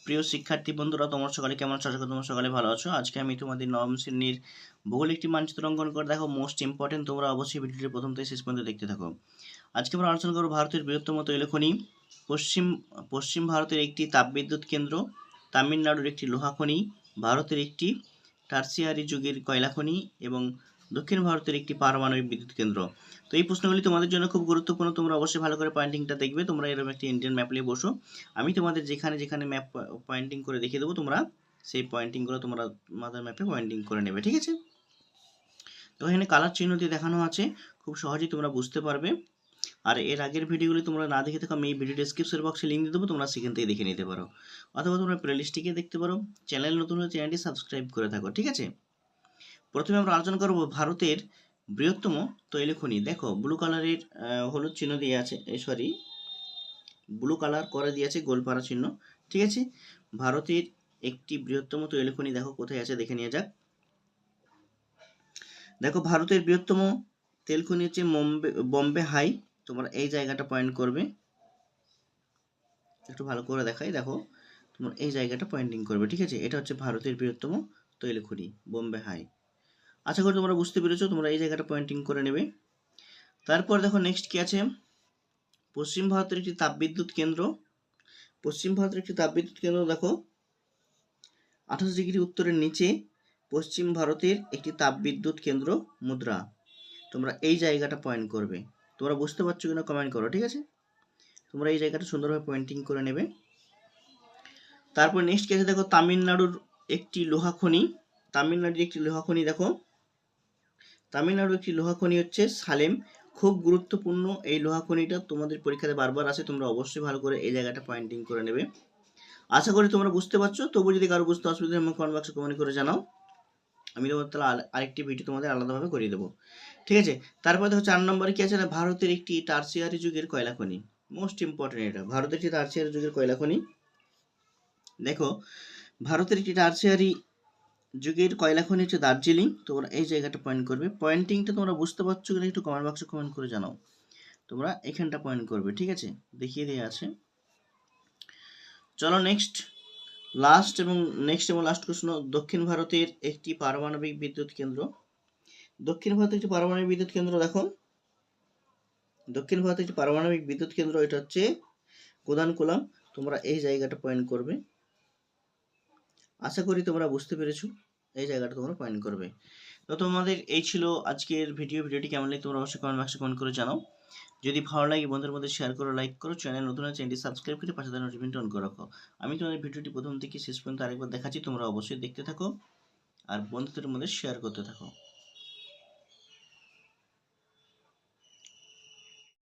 প্রিয় শিক্ষার্থী বন্ধুরা, তোমরা সকালে কেমন আছো? আশা করি তোমরা সকালে ভালো আছো। আজকে আমি তোমাদের নবম শ্রেণীর ভূগোল একটি মানচিত্র অঙ্কন করে দেখো। মোস্ট ইম্পর্টেন্ট, তোমরা অবশ্যই ভিডিওটি প্রথম থেকে শেষ পর্যন্ত দেখতে থাকো। আজকে আমরা আলোচনা করব ভারতের বৃহত্তম তৈল খনি, পশ্চিম ভারতের একটি তাপবিদ্যুৎ কেন্দ্র, তামিলনাড়ুর একটি লোহা খনি, ভারতের একটি টার্সিয়ারি যুগের কয়লা খনি এবং দক্ষিণ ভারতের একটি পারমাণবিক বিদ্যুৎ কেন্দ্র। তো এই প্রশ্নগুলি তোমাদের জন্য খুব গুরুত্বপূর্ণ। তোমরা অবশ্যই ভালো করে পয়েন্টিংটা দেখবে। তোমরা এরকম একটি ইন্ডিয়ান ম্যাপ নিয়ে বসো। আমি তোমাদের যেখানে যেখানে ম্যাপ পয়েন্টিং করে দেখিয়ে দেবো, তোমরা সেই পয়েন্টিংগুলো তোমরা তোমাদের ম্যাপে পয়েন্টিং করে নেবে, ঠিক আছে? তো এখানে কালার চিহ্ন দিয়ে দেখানো আছে, খুব সহজেই তোমরা বুঝতে পারবে। আর এর আগের ভিডিওগুলি তোমরা না দেখে থাকো, আমি এই ভিডিও ডেসক্রিপশন বক্সে লিঙ্ক দিয়ে দেবো, তোমরা সেখান থেকে দেখে নিতে পারো, অথবা তোমরা প্লেলিস্টটিকে দেখতে পারো। চ্যানেল নতুন হলে চ্যানেলটি সাবস্ক্রাইব করে থাকো, ঠিক আছে? প্রথমে আমরা আলোচনা করব ভারতের বৃহত্তম তৈল খনি। দেখো ব্লু কালারের হলুদ চিহ্ন দিয়ে আছে, সরি ব্লু কালার করে দিয়েছে গোলপাড়া চিহ্ন, ঠিক আছে? ভারতের একটি বৃহত্তম তৈল খনি দেখো কোথায় আছে, দেখে নিয়ে যাক। দেখো ভারতের বৃহত্তম তেল খনি হচ্ছে বম্বে হাই। তোমরা এই জায়গাটা পয়েন্ট করবে, একটু ভালো করে দেখাই। দেখো তোমরা এই জায়গাটা পয়েন্টিং করবে, ঠিক আছে? এটা হচ্ছে ভারতের বৃহত্তম তৈল খনি বম্বে হাই। আশা করি তোমরা বুঝতে পেরেছো। তোমরা এই জায়গাটা পয়েন্টিং করে নেবে। তারপর দেখো নেক্সট কি আছে, পশ্চিম ভারতের একটি তাপবিদ্যুৎ কেন্দ্র। পশ্চিম ভারতের একটি তাপবিদ্যুৎ কেন্দ্র দেখো 28 ডিগ্রি উত্তরের নিচে পশ্চিম ভারতের একটি তাপবিদ্যুৎ কেন্দ্র মুদ্রা। তোমরা এই জায়গাটা পয়েন্ট করবে। তোমরা বুঝতে পারছো কিনা কমেন্ট করো, ঠিক আছে? তোমরা এই জায়গাটা সুন্দরভাবে পয়েন্টিং করে নেবে। তারপর নেক্সট কি আছে, দেখো তামিলনাড়ুর একটি লোহা খনি। তামিলনাড়ুর একটি লোহা খনি দেখো, তামিলনাড়ুর একটি লোহা খনি হচ্ছে সালেম। খুব গুরুত্বপূর্ণ এই লোহা খনিটা, তোমাদের পরীক্ষাতে বারবার আসে। তোমরা অবশ্যই ভালো করে এই জায়গাটা পয়েন্টিং করে নেবে। আশা করি তোমরা বুঝতে পারছো। তবু যদি কারো বুঝতে অসুবিধা হয় কমেন্ট বক্সে কমেন্ট করে জানাও, আমি তোমাদের তাহলে আরেকটি ভিডিও তোমাদের আলাদাভাবে করিয়ে দেবো, ঠিক আছে? তারপরে দেখো 4 নম্বরে কি আছে না, ভারতের একটি টার্সিয়ারি যুগের কয়লা খনি। মোস্ট ইম্পর্টেন্ট, এটা ভারতের একটি টার্সিয়ারি যুগের কয়লা খনি। দেখো ভারতের একটি টার্সিয়ারি যুগের কয়লা খনি হচ্ছে দার্জিলিং। তোমরা এই জায়গাটা পয়েন্ট করবে। পয়েন্টিংটা তোমরা বুঝতে পারছো কিনা একটু কমেন্ট বক্সে কমেন্ট করে জানাও। তোমরা এখানটা পয়েন্ট করবে, ঠিক আছে? দেখিয়ে দেওয়া আছে। চলো নেক্সট লাস্ট প্রশ্ন, দক্ষিণ ভারতের একটি পারমাণবিক বিদ্যুৎ কেন্দ্র। দক্ষিণ ভারতের একটি পারমাণবিক বিদ্যুৎ কেন্দ্র দেখো, দক্ষিণ ভারতের একটি পারমাণবিক বিদ্যুৎ কেন্দ্র, এটা হচ্ছে কুদানকুলাম। তোমরা এই জায়গাটা পয়েন্ট করবে। আশা করি তোমরা বুঝতে পেরেছো। এই জায়গাটা তোমরা পয়েন্ট করবে। তো তোমাদের এই ছিল আজকের ভিডিওটি কেমন লাগে তোমরা অবশ্যই কমেন্ট বক্সে কমেন্ট করে জানাও। যদি ভালো লাগে বন্ধুদের মধ্যে শেয়ার করো, লাইক করো। চ্যানেল নতুন হলে চ্যানেলটি সাবস্ক্রাইব করে পাশে থাকা নোটিফিকেশনটি অন করে রাখো। আমি তোমাদের ভিডিওটি প্রথম থেকে শেষ পর্যন্ত আরেকবার দেখাচ্ছি, তোমরা অবশ্যই দেখতে থাকো আর বন্ধুদের মধ্যে শেয়ার করতে থাকো।